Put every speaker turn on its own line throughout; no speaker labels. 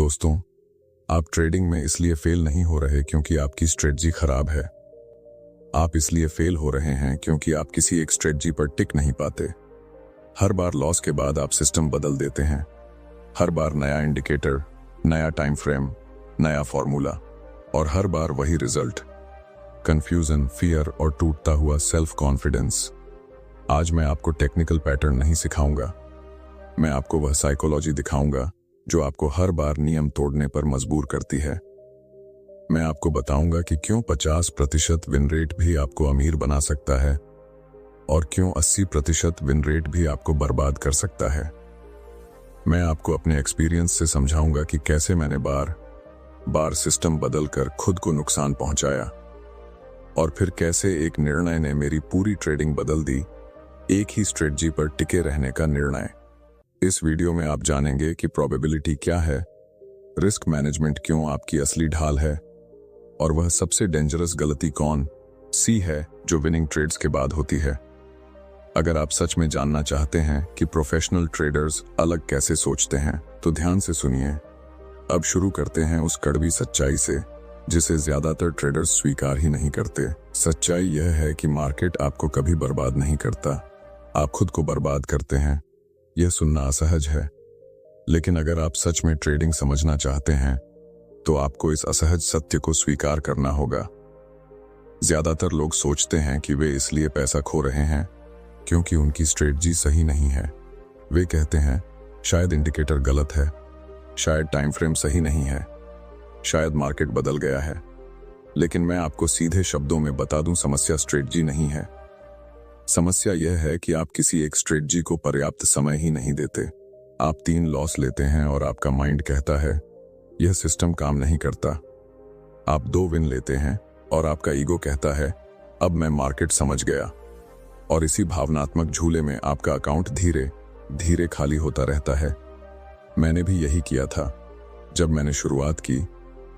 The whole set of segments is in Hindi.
दोस्तों, आप ट्रेडिंग में इसलिए फेल नहीं हो रहे क्योंकि आपकी स्ट्रेटजी खराब है। आप इसलिए फेल हो रहे हैं क्योंकि आप किसी एक स्ट्रेटजी पर टिक नहीं पाते। हर बार लॉस के बाद आप सिस्टम बदल देते हैं। हर बार नया इंडिकेटर, नया टाइम फ्रेम, नया फॉर्मूला और हर बार वही रिजल्ट, कंफ्यूजन, फियर और टूटता हुआ सेल्फ कॉन्फिडेंस। आज मैं आपको टेक्निकल पैटर्न नहीं सिखाऊंगा, मैं आपको वह साइकोलॉजी दिखाऊंगा जो आपको हर बार नियम तोड़ने पर मजबूर करती है। मैं आपको बताऊंगा कि क्यों 50% विन रेट भी आपको अमीर बना सकता है और क्यों 80% विन रेट भी आपको बर्बाद कर सकता है। मैं आपको अपने एक्सपीरियंस से समझाऊंगा कि कैसे मैंने बार बार सिस्टम बदलकर खुद को नुकसान पहुंचाया और फिर कैसे एक निर्णय ने मेरी पूरी ट्रेडिंग बदल दी, एक ही स्ट्रेटजी पर टिके रहने का निर्णय। इस वीडियो में आप जानेंगे कि प्रोबेबिलिटी क्या है, रिस्क मैनेजमेंट क्यों आपकी असली ढाल है और वह सबसे डेंजरस गलती कौन सी है जो विनिंग ट्रेड्स के बाद होती है। अगर आप सच में जानना चाहते हैं कि प्रोफेशनल ट्रेडर्स अलग कैसे सोचते हैं तो ध्यान से सुनिए। अब शुरू करते हैं उस कड़वी सच्चाई से जिसे ज्यादातर ट्रेडर्स स्वीकार ही नहीं करते। सच्चाई यह है कि मार्केट आपको कभी बर्बाद नहीं करता, आप खुद को बर्बाद करते हैं। यह सुनना असहज है, लेकिन अगर आप सच में ट्रेडिंग समझना चाहते हैं तो आपको इस असहज सत्य को स्वीकार करना होगा। ज्यादातर लोग सोचते हैं कि वे इसलिए पैसा खो रहे हैं क्योंकि उनकी स्ट्रेटजी सही नहीं है। वे कहते हैं शायद इंडिकेटर गलत है, शायद टाइम फ्रेम सही नहीं है, शायद मार्केट बदल गया है। लेकिन मैं आपको सीधे शब्दों में बता दूं, समस्या स्ट्रेटजी नहीं है। समस्या यह है कि आप किसी एक स्ट्रेटजी को पर्याप्त समय ही नहीं देते। आप 3 लॉस लेते हैं और आपका माइंड कहता है यह सिस्टम काम नहीं करता। आप 2 विन लेते हैं और आपका ईगो कहता है अब मैं मार्केट समझ गया। और इसी भावनात्मक झूले में आपका अकाउंट धीरे धीरे खाली होता रहता है। मैंने भी यही किया था। जब मैंने शुरुआत की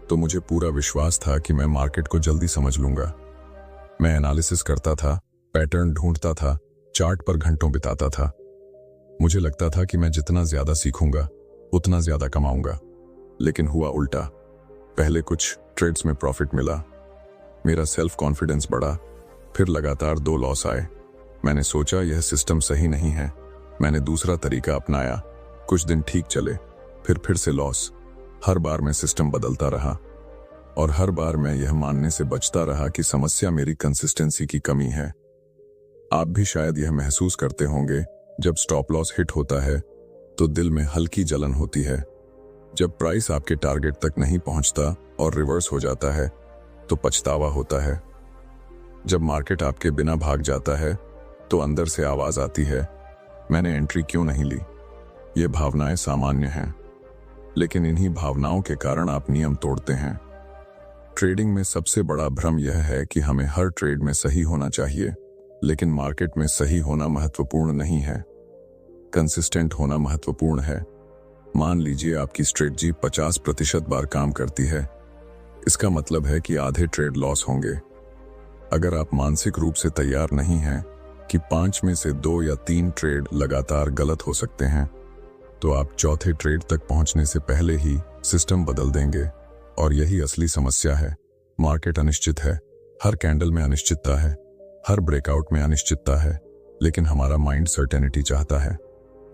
तो मुझे पूरा विश्वास था कि मैं मार्केट को जल्दी समझ लूंगा। मैं एनालिसिस करता था, पैटर्न ढूंढता था, चार्ट पर घंटों बिताता था। मुझे लगता था कि मैं जितना ज्यादा सीखूंगा उतना ज्यादा कमाऊंगा, लेकिन हुआ उल्टा। पहले कुछ ट्रेड्स में प्रॉफिट मिला, मेरा सेल्फ कॉन्फिडेंस बढ़ा, फिर लगातार 2 लॉस आए। मैंने सोचा यह सिस्टम सही नहीं है। मैंने दूसरा तरीका अपनाया, कुछ दिन ठीक चले, फिर से लॉस। हर बार मैं सिस्टम बदलता रहा और हर बार मैं यह मानने से बचता रहा कि समस्या मेरी कंसिस्टेंसी की कमी है। आप भी शायद यह महसूस करते होंगे, जब स्टॉप लॉस हिट होता है तो दिल में हल्की जलन होती है। जब प्राइस आपके टारगेट तक नहीं पहुंचता और रिवर्स हो जाता है तो पछतावा होता है। जब मार्केट आपके बिना भाग जाता है तो अंदर से आवाज आती है मैंने एंट्री क्यों नहीं ली। ये भावनाएं सामान्य हैं, लेकिन इन्हीं भावनाओं के कारण आप नियम तोड़ते हैं। ट्रेडिंग में सबसे बड़ा भ्रम यह है कि हमें हर ट्रेड में सही होना चाहिए, लेकिन मार्केट में सही होना महत्वपूर्ण नहीं है, कंसिस्टेंट होना महत्वपूर्ण है। मान लीजिए आपकी स्ट्रेटजी 50% बार काम करती है, इसका मतलब है कि आधे ट्रेड लॉस होंगे। अगर आप मानसिक रूप से तैयार नहीं हैं कि 5 में से 2 या 3 ट्रेड लगातार गलत हो सकते हैं, तो आप चौथे ट्रेड तक पहुंचने से पहले ही सिस्टम बदल देंगे। और यही असली समस्या है। मार्केट अनिश्चित है, हर कैंडल में अनिश्चितता है, हर ब्रेकआउट में अनिश्चितता है, लेकिन हमारा माइंड सर्टेनिटी चाहता है।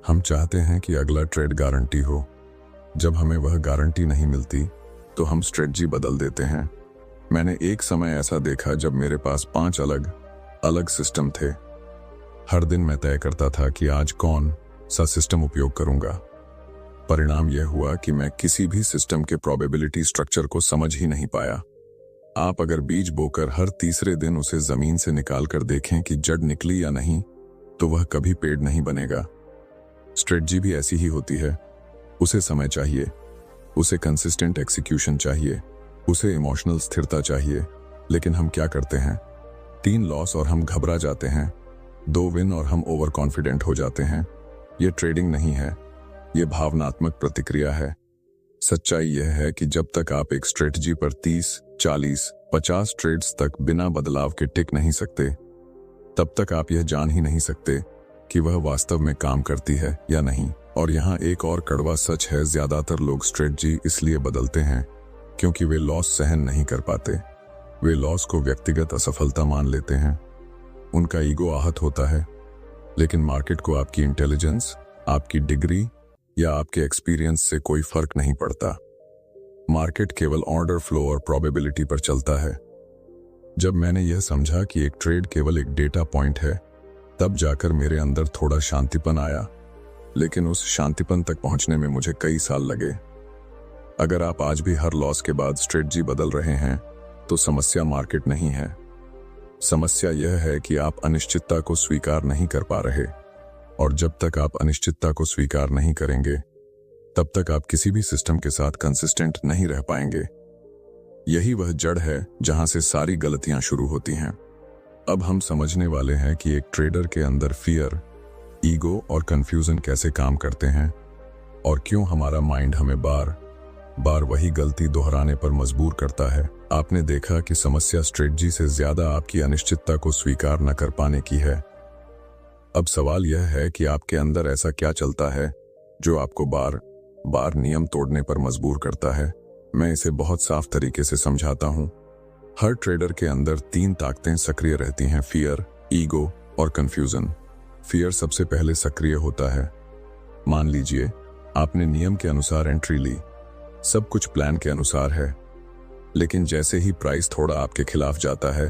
हम चाहते हैं कि अगला ट्रेड गारंटी हो। जब हमें वह गारंटी नहीं मिलती तो हम स्ट्रेटजी बदल देते हैं। मैंने एक समय ऐसा देखा जब मेरे पास 5 अलग अलग सिस्टम थे। हर दिन मैं तय करता था कि आज कौन सा सिस्टम उपयोग करूंगा। परिणाम यह हुआ कि मैं किसी भी सिस्टम के प्रोबेबिलिटी स्ट्रक्चर को समझ ही नहीं पाया। आप अगर बीज बोकर हर तीसरे दिन उसे जमीन से निकाल कर देखें कि जड़ निकली या नहीं, तो वह कभी पेड़ नहीं बनेगा। स्ट्रेटजी भी ऐसी ही होती है। उसे समय चाहिए, उसे कंसिस्टेंट एक्सिक्यूशन चाहिए, उसे इमोशनल स्थिरता चाहिए। लेकिन हम क्या करते हैं, 3 लॉस और हम घबरा जाते हैं, 2 विन और हम ओवर कॉन्फिडेंट हो जाते हैं। यह ट्रेडिंग नहीं है, यह भावनात्मक प्रतिक्रिया है। सच्चाई यह है कि जब तक आप एक स्ट्रेटजी पर 30, 40, 50 ट्रेड्स तक बिना बदलाव के टिक नहीं सकते, तब तक आप यह जान ही नहीं सकते कि वह वास्तव में काम करती है या नहीं। और यहाँ एक और कड़वा सच है, ज्यादातर लोग स्ट्रेटजी इसलिए बदलते हैं क्योंकि वे लॉस सहन नहीं कर पाते। वे लॉस को व्यक्तिगत असफलता मान लेते हैं, उनका ईगो आहत होता है। लेकिन मार्केट को आपकी इंटेलिजेंस, आपकी डिग्री या आपके एक्सपीरियंस से कोई फर्क नहीं पड़ता। मार्केट केवल ऑर्डर फ्लो और प्रोबेबिलिटी पर चलता है। जब मैंने यह समझा कि एक ट्रेड केवल एक डेटा पॉइंट है, तब जाकर मेरे अंदर थोड़ा शांतिपन आया। लेकिन उस शांतिपन तक पहुंचने में मुझे कई साल लगे। अगर आप आज भी हर लॉस के बाद स्ट्रेटजी बदल रहे हैं, तो समस्या मार्केट नहीं है। समस्या यह है कि आप अनिश्चितता को स्वीकार नहीं कर पा रहे, और जब तक आप अनिश्चितता को स्वीकार नहीं करेंगे, तब तक आप किसी भी सिस्टम के साथ कंसिस्टेंट नहीं रह पाएंगे। यही वह जड़ है जहां से सारी गलतियां शुरू होती हैं। अब हम समझने वाले हैं कि एक ट्रेडर के अंदर फियर, ईगो और कंफ्यूजन कैसे काम करते हैं, और क्यों हमारा माइंड हमें बार बार वही गलती दोहराने पर मजबूर करता है। आपने देखा कि समस्या स्ट्रेटजी से ज्यादा आपकी अनिश्चितता को स्वीकार न कर पाने की है। अब सवाल यह है कि आपके अंदर ऐसा क्या चलता है जो आपको बार बार नियम तोड़ने पर मजबूर करता है। मैं इसे बहुत साफ तरीके से समझाता हूं। हर ट्रेडर के अंदर 3 ताकतें सक्रिय रहती हैं, फियर, ईगो और कंफ्यूजन। फियर सबसे पहले सक्रिय होता है। मान लीजिए आपने नियम के अनुसार एंट्री ली, सब कुछ प्लान के अनुसार है, लेकिन जैसे ही प्राइस थोड़ा आपके खिलाफ जाता है,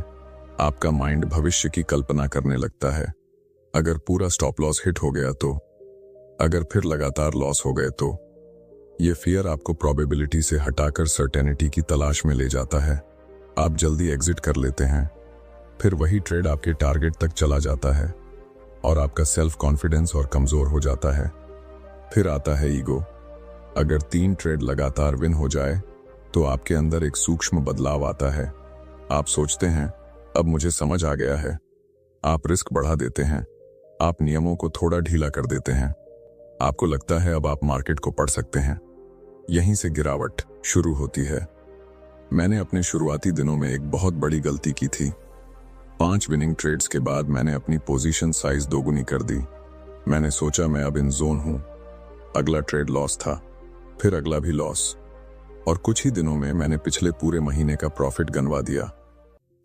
आपका माइंड भविष्य की कल्पना करने लगता है। अगर पूरा स्टॉप लॉस हिट हो गया तो, अगर फिर लगातार लॉस हो गए तो। यह फियर आपको प्रोबेबिलिटी से हटाकर सर्टेनिटी की तलाश में ले जाता है। आप जल्दी एग्जिट कर लेते हैं, फिर वही ट्रेड आपके टारगेट तक चला जाता है और आपका सेल्फ कॉन्फिडेंस और कमजोर हो जाता है। फिर आता है ईगो। अगर 3 ट्रेड लगातार विन हो जाए तो आपके अंदर एक सूक्ष्म बदलाव आता है। आप सोचते हैं अब मुझे समझ आ गया है। आप रिस्क बढ़ा देते हैं, आप नियमों को थोड़ा ढीला कर देते हैं। आपको लगता है अब आप मार्केट को पढ़ सकते हैं। यहीं से गिरावट शुरू होती है। मैंने अपने शुरुआती दिनों में एक बहुत बड़ी गलती की थी। 5 विनिंग ट्रेड्स के बाद मैंने अपनी पोजीशन साइज दोगुनी कर दी। मैंने सोचा मैं अब इन जोन हूं। अगला ट्रेड लॉस था, फिर अगला भी लॉस, और कुछ ही दिनों में मैंने पिछले पूरे महीने का प्रॉफिट गंवा दिया।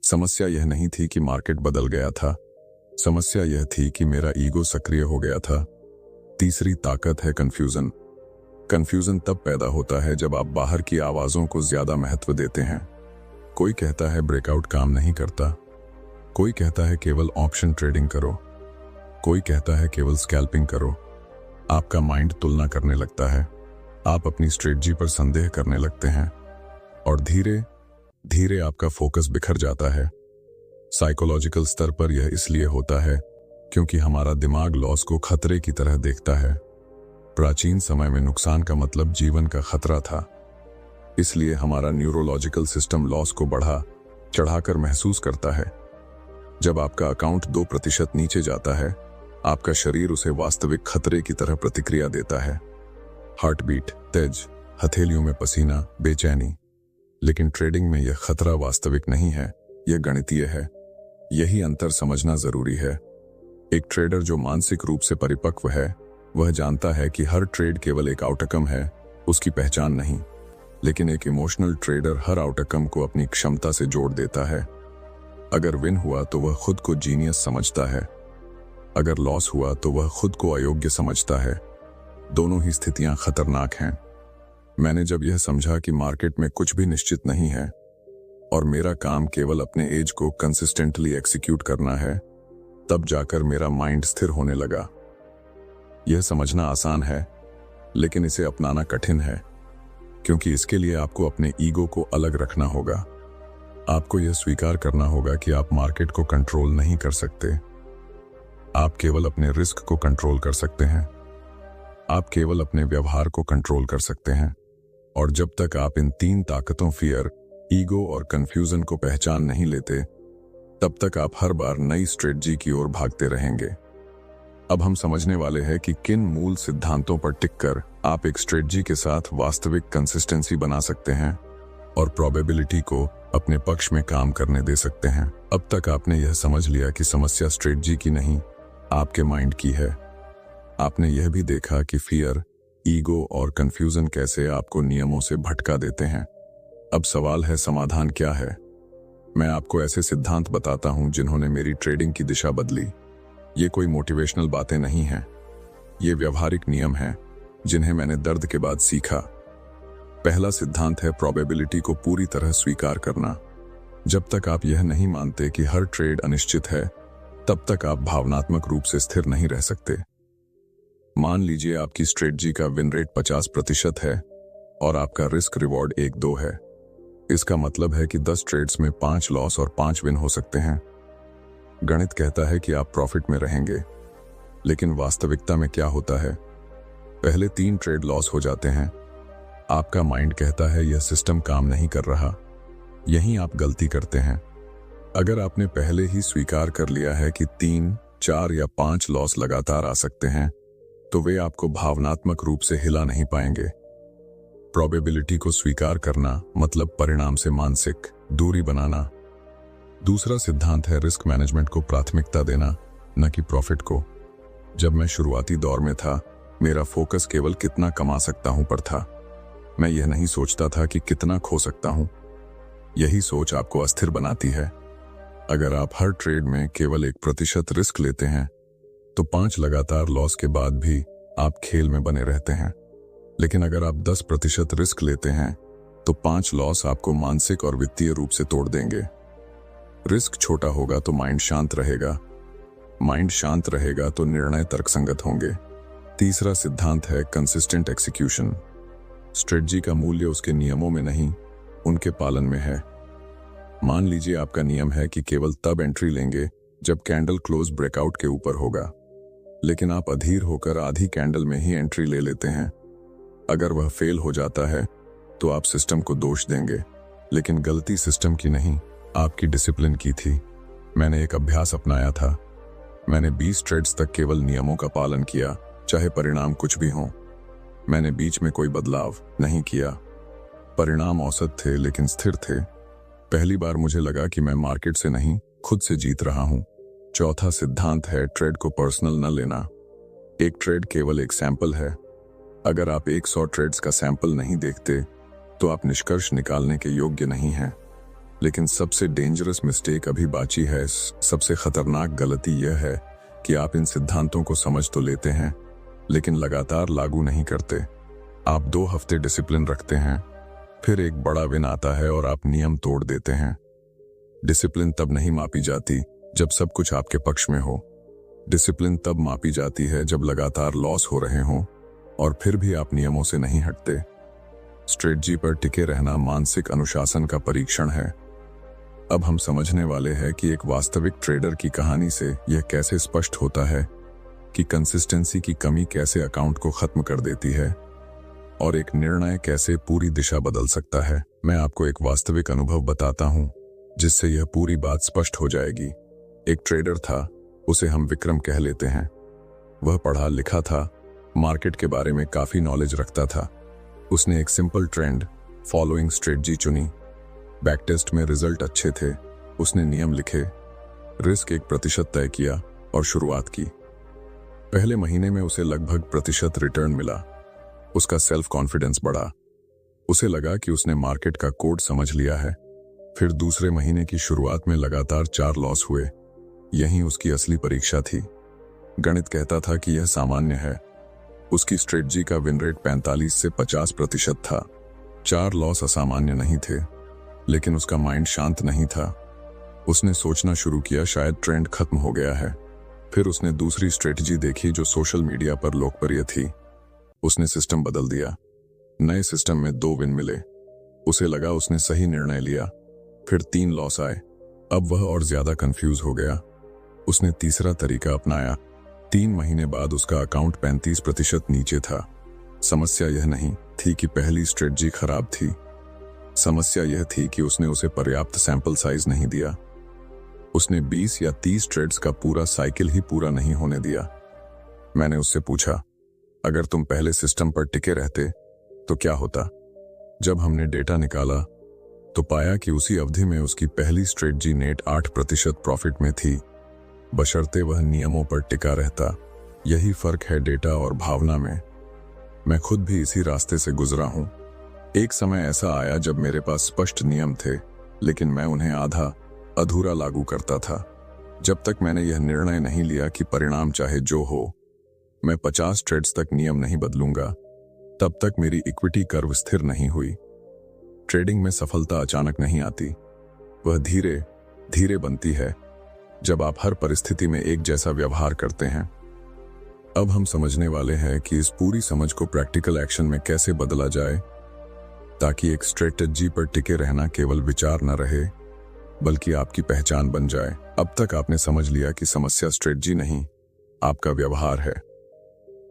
समस्या यह नहीं थी कि मार्केट बदल गया था, समस्या यह थी कि मेरा ईगो सक्रिय हो गया था। तीसरी ताकत है कंफ्यूजन। कंफ्यूजन तब पैदा होता है जब आप बाहर की आवाजों को ज्यादा महत्व देते हैं। कोई कहता है ब्रेकआउट काम नहीं करता, कोई कहता है केवल ऑप्शन ट्रेडिंग करो, कोई कहता है केवल स्कैल्पिंग करो। आपका माइंड तुलना करने लगता है, आप अपनी स्ट्रेटजी पर संदेह करने लगते हैं, और धीरे धीरे आपका फोकस बिखर जाता है। साइकोलॉजिकल स्तर पर यह इसलिए होता है क्योंकि हमारा दिमाग लॉस को खतरे की तरह देखता है। प्राचीन समय में नुकसान का मतलब जीवन का खतरा था, इसलिए हमारा न्यूरोलॉजिकल सिस्टम लॉस को बढ़ा चढ़ाकर महसूस करता है। जब आपका अकाउंट 2% नीचे जाता है, आपका शरीर उसे वास्तविक खतरे की तरह प्रतिक्रिया देता है। हार्ट बीट तेज, हथेलियों में पसीना, बेचैनी। लेकिन ट्रेडिंग में यह खतरा वास्तविक नहीं है, यह गणितीय है। यही अंतर समझना जरूरी है। एक ट्रेडर जो मानसिक रूप से परिपक्व है, वह जानता है कि हर ट्रेड केवल एक आउटकम है, उसकी पहचान नहीं। लेकिन एक इमोशनल ट्रेडर हर आउटकम को अपनी क्षमता से जोड़ देता है। अगर विन हुआ तो वह खुद को जीनियस समझता है, अगर लॉस हुआ तो वह खुद को अयोग्य समझता है। दोनों ही स्थितियां खतरनाक हैं। मैंने जब यह समझा कि मार्केट में कुछ भी निश्चित नहीं है और मेरा काम केवल अपने एज को कंसिस्टेंटली एग्जीक्यूट करना है, तब जाकर मेरा माइंड स्थिर होने लगा। यह समझना आसान है, लेकिन इसे अपनाना कठिन है, क्योंकि इसके लिए आपको अपने ईगो को अलग रखना होगा। आपको यह स्वीकार करना होगा कि आप मार्केट को कंट्रोल नहीं कर सकते। आप केवल अपने रिस्क को कंट्रोल कर सकते हैं। आप केवल अपने व्यवहार को कंट्रोल कर सकते हैं। और जब तक आप इन 3 ताकतों फियर, ईगो और कंफ्यूजन को पहचान नहीं लेते, तब तक आप हर बार नई स्ट्रेटजी की ओर भागते रहेंगे। अब हम समझने वाले हैं कि किन मूल सिद्धांतों पर टिककर आप एक स्ट्रेटजी के साथ वास्तविक कंसिस्टेंसी बना सकते हैं और प्रोबेबिलिटी को अपने पक्ष में काम करने दे सकते हैं। अब तक आपने यह समझ लिया कि समस्या स्ट्रेटजी की नहीं, आपके माइंड की है। आपने यह भी देखा कि फियर, ईगो और कंफ्यूजन कैसे आपको नियमों से भटका देते हैं। अब सवाल है, समाधान क्या है? मैं आपको ऐसे सिद्धांत बताता हूं जिन्होंने मेरी ट्रेडिंग की दिशा बदली। ये कोई मोटिवेशनल बातें नहीं हैं, ये व्यवहारिक नियम हैं जिन्हें मैंने दर्द के बाद सीखा। पहला सिद्धांत है प्रोबेबिलिटी को पूरी तरह स्वीकार करना। जब तक आप यह नहीं मानते कि हर ट्रेड अनिश्चित है, तब तक आप भावनात्मक रूप से स्थिर नहीं रह सकते। मान लीजिए आपकी स्ट्रेटजी का विन रेट 50% है और आपका रिस्क रिवॉर्ड 1-2 है। इसका मतलब है कि 10 ट्रेड्स में 5 लॉस और 5 विन हो सकते हैं। गणित कहता है कि आप प्रॉफिट में रहेंगे, लेकिन वास्तविकता में क्या होता है? पहले 3 ट्रेड लॉस हो जाते हैं। आपका माइंड कहता है यह सिस्टम काम नहीं कर रहा। यहीं आप गलती करते हैं। अगर आपने पहले ही स्वीकार कर लिया है कि 3, 4 या 5 लॉस लगातार आ सकते हैं, तो वे आपको भावनात्मक रूप से हिला नहीं पाएंगे। प्रोबेबिलिटी को स्वीकार करना मतलब परिणाम से मानसिक दूरी बनाना। दूसरा सिद्धांत है रिस्क मैनेजमेंट को प्राथमिकता देना, न कि प्रॉफिट को। जब मैं शुरुआती दौर में था, मेरा फोकस केवल कितना कमा सकता हूं पर था। मैं यह नहीं सोचता था कि कितना खो सकता हूं। यही सोच आपको अस्थिर बनाती है। अगर आप हर ट्रेड में केवल 1% रिस्क लेते हैं, तो 5 लगातार लॉस के बाद भी आप खेल में बने रहते हैं। लेकिन अगर आप 10% रिस्क लेते हैं, तो 5 लॉस आपको मानसिक और वित्तीय रूप से तोड़ देंगे। रिस्क छोटा होगा तो माइंड शांत रहेगा। माइंड शांत रहेगा तो निर्णय तर्कसंगत होंगे। तीसरा सिद्धांत है कंसिस्टेंट एक्सिक्यूशन। स्ट्रेटजी का मूल्य उसके नियमों में नहीं, उनके पालन में है। मान लीजिए आपका नियम है कि केवल तब एंट्री लेंगे जब कैंडल क्लोज ब्रेकआउट के ऊपर होगा, लेकिन आप अधीर होकर आधी कैंडल में ही एंट्री ले लेते हैं। अगर वह फेल हो जाता है तो आप सिस्टम को दोष देंगे, लेकिन गलती सिस्टम की नहीं, आपकी डिसिप्लिन की थी। मैंने एक अभ्यास अपनाया था। मैंने 20 ट्रेड्स तक केवल नियमों का पालन किया, चाहे परिणाम कुछ भी हो। मैंने बीच में कोई बदलाव नहीं किया। परिणाम औसत थे लेकिन स्थिर थे। पहली बार मुझे लगा कि मैं मार्केट से नहीं, खुद से जीत रहा हूं। चौथा सिद्धांत है ट्रेड को पर्सनल न लेना। एक ट्रेड केवल एक सैंपल है। अगर आप 100 ट्रेड्स का सैंपल नहीं देखते, तो आप निष्कर्ष निकालने के योग्य नहीं हैं। लेकिन सबसे डेंजरस मिस्टेक अभी बाकी है। सबसे खतरनाक गलती यह है कि आप इन सिद्धांतों को समझ तो लेते हैं, लेकिन लगातार लागू नहीं करते। आप 2 हफ्ते डिसिप्लिन रखते हैं, फिर एक बड़ा विन आता है और आप नियम तोड़ देते हैं। डिसिप्लिन तब नहीं मापी जाती जब सब कुछ आपके पक्ष में हो। डिसिप्लिन तब मापी जाती है जब लगातार लॉस हो रहे हों और फिर भी आप नियमों से नहीं हटते। स्ट्रेटजी पर टिके रहना मानसिक अनुशासन का परीक्षण है। अब हम समझने वाले हैं कि एक वास्तविक ट्रेडर की कहानी से यह कैसे स्पष्ट होता है कि कंसिस्टेंसी की कमी कैसे अकाउंट को खत्म कर देती है और एक निर्णय कैसे पूरी दिशा बदल सकता है। मैं आपको एक वास्तविक अनुभव बताता हूं, जिससे यह पूरी बात स्पष्ट हो जाएगी। एक ट्रेडर था, उसे हम विक्रम कह लेते हैं। वह पढ़ा लिखा था, मार्केट के बारे में काफी नॉलेज रखता था। उसने एक सिंपल ट्रेंड फॉलोइंग स्ट्रेटजी चुनी। बैक टेस्ट में रिजल्ट अच्छे थे। उसने नियम लिखे, रिस्क 1% तय किया और शुरुआत की। पहले महीने में उसे लगभग प्रतिशत रिटर्न मिला। उसका सेल्फ कॉन्फिडेंस बढ़ा। उसे लगा कि उसने मार्केट का कोड समझ लिया है। फिर दूसरे महीने की शुरुआत में लगातार 4 लॉस हुए। यही उसकी असली परीक्षा थी। गणित कहता था कि यह सामान्य है। उसकी स्ट्रेटजी का विन रेट 45 से 50% था। 4 लॉस असामान्य नहीं थे, लेकिन उसका माइंड शांत नहीं था। उसने सोचना शुरू किया शायद ट्रेंड खत्म हो गया है। फिर उसने दूसरी स्ट्रेटजी देखी जो सोशल मीडिया पर लोकप्रिय थी। उसने सिस्टम बदल दिया। नए सिस्टम में 2 विन मिले। उसे लगा उसने सही निर्णय लिया। फिर 3 लॉस आए। अब वह और ज्यादा कंफ्यूज हो गया। उसने तीसरा तरीका अपनाया। 3 महीने बाद उसका अकाउंट 35% नीचे था। समस्या यह नहीं थी कि पहली स्ट्रेटजी खराब थी। समस्या यह थी कि उसने उसे पर्याप्त सैंपल साइज नहीं दिया। उसने 20 या 30 ट्रेड्स का पूरा साइकिल ही पूरा नहीं होने दिया। मैंने उससे पूछा, अगर तुम पहले सिस्टम पर टिके रहते तो क्या होता? जब हमने डेटा निकाला तो पाया कि उसी अवधि में उसकी पहली स्ट्रेटजी नेट 8% प्रॉफिट में थी, बशर्ते वह नियमों पर टिका रहता। यही फर्क है डेटा और भावना में। मैं खुद भी इसी रास्ते से गुजरा हूं। एक समय ऐसा आया जब मेरे पास स्पष्ट नियम थे, लेकिन मैं उन्हें आधा अधूरा लागू करता था। जब तक मैंने यह निर्णय नहीं लिया कि परिणाम चाहे जो हो, मैं 50 ट्रेड्स तक नियम नहीं बदलूंगा, तब तक मेरी इक्विटी कर्व स्थिर नहीं हुई। ट्रेडिंग में सफलता अचानक नहीं आती, वह धीरे धीरे बनती है जब आप हर परिस्थिति में एक जैसा व्यवहार करते हैं। अब हम समझने वाले हैं कि इस पूरी समझ को प्रैक्टिकल एक्शन में कैसे बदला जाए, ताकि एक स्ट्रेटजी पर टिके रहना केवल विचार न रहे, बल्कि आपकी पहचान बन जाए। अब तक आपने समझ लिया कि समस्या स्ट्रेटजी नहीं, आपका व्यवहार है।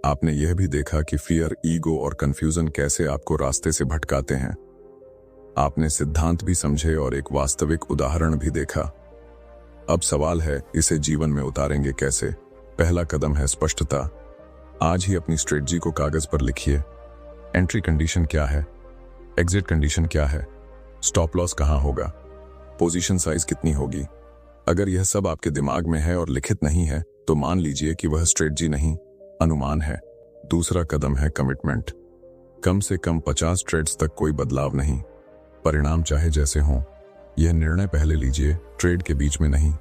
आपने यह भी देखा कि फियर, ईगो और कंफ्यूजन कैसे आपको रास्ते से भटकाते हैं। आपने सिद्धांत भी समझे और एक वास्तविक उदाहरण भी देखा। अब सवाल है, इसे जीवन में उतारेंगे कैसे? पहला कदम है स्पष्टता। आज ही अपनी स्ट्रेटजी को कागज पर लिखिए। एंट्री कंडीशन क्या है? एग्जिट कंडीशन क्या है? स्टॉप लॉस कहां होगा? पोजीशन साइज कितनी होगी? अगर यह सब आपके दिमाग में है और लिखित नहीं है, तो मान लीजिए कि वह स्ट्रेटजी नहीं, अनुमान है। दूसरा कदम है कमिटमेंट। कम से कम 50 ट्रेड्स तक कोई बदलाव नहीं, परिणाम चाहे जैसे हों। यह निर्णय पहले लीजिए, ट्रेड के बीच में नहीं।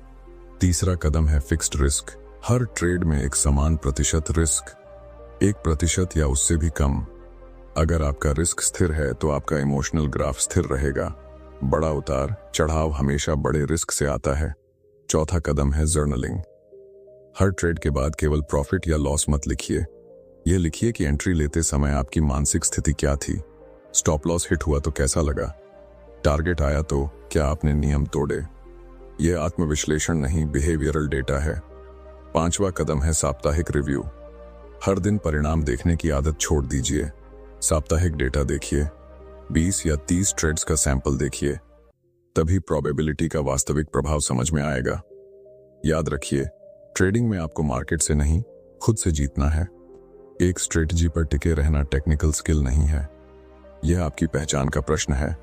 तीसरा कदम है फिक्स्ड रिस्क। हर ट्रेड में एक समान प्रतिशत रिस्क, 1% या उससे भी कम। अगर आपका रिस्क स्थिर है तो आपका इमोशनल ग्राफ स्थिर रहेगा। बड़ा उतार चढ़ाव हमेशा बड़े रिस्क से आता है। चौथा कदम है जर्नलिंग। हर ट्रेड के बाद केवल प्रॉफिट या लॉस मत लिखिए, यह लिखिए कि एंट्री लेते समय आपकी मानसिक स्थिति क्या थी, स्टॉप लॉस हिट हुआ तो कैसा लगा, टारगेट आया तो क्या आपने नियम तोड़े। यह आत्मविश्लेषण नहीं, बिहेवियरल डेटा है। पांचवा कदम है साप्ताहिक रिव्यू। हर दिन परिणाम देखने की आदत छोड़ दीजिए। साप्ताहिक डेटा देखिए, 20 या 30 ट्रेड्स का सैंपल देखिए, तभी प्रोबेबिलिटी का वास्तविक प्रभाव समझ में आएगा। याद रखिए, ट्रेडिंग में आपको मार्केट से नहीं, खुद से जीतना है। एक स्ट्रेटजी पर टिके रहना टेक्निकल स्किल नहीं है, यह आपकी पहचान का प्रश्न है।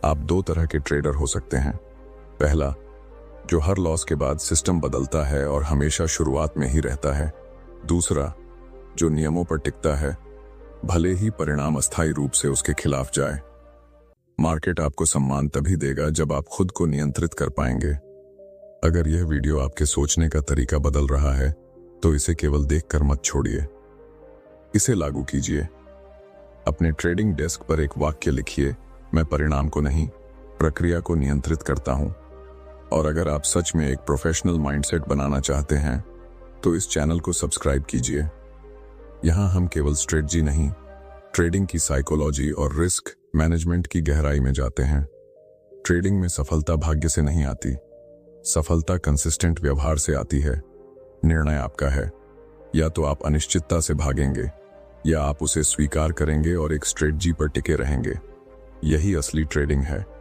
आप दो तरह के ट्रेडर हो सकते हैं। पहला, जो हर लॉस के बाद सिस्टम बदलता है और हमेशा शुरुआत में ही रहता है। दूसरा, जो नियमों पर टिकता है, भले ही परिणाम अस्थायी रूप से उसके खिलाफ जाए। मार्केट आपको सम्मान तभी देगा जब आप खुद को नियंत्रित कर पाएंगे। अगर यह वीडियो आपके सोचने का तरीका बदल रहा है, तो इसे केवल देखकर मत छोड़िए, इसे लागू कीजिए। अपने ट्रेडिंग डेस्क पर एक वाक्य लिखिए, मैं परिणाम को नहीं, प्रक्रिया को नियंत्रित करता हूं। और अगर आप सच में एक प्रोफेशनल माइंडसेट बनाना चाहते हैं, तो इस चैनल को सब्सक्राइब कीजिए। यहां हम केवल स्ट्रेटजी नहीं, ट्रेडिंग की साइकोलॉजी और रिस्क मैनेजमेंट की गहराई में जाते हैं। ट्रेडिंग में सफलता भाग्य से नहीं आती, सफलता कंसिस्टेंट व्यवहार से आती है। निर्णय आपका है, या तो आप अनिश्चितता से भागेंगे, या आप उसे स्वीकार करेंगे और एक स्ट्रेटजी पर टिके रहेंगे। यही असली ट्रेडिंग है।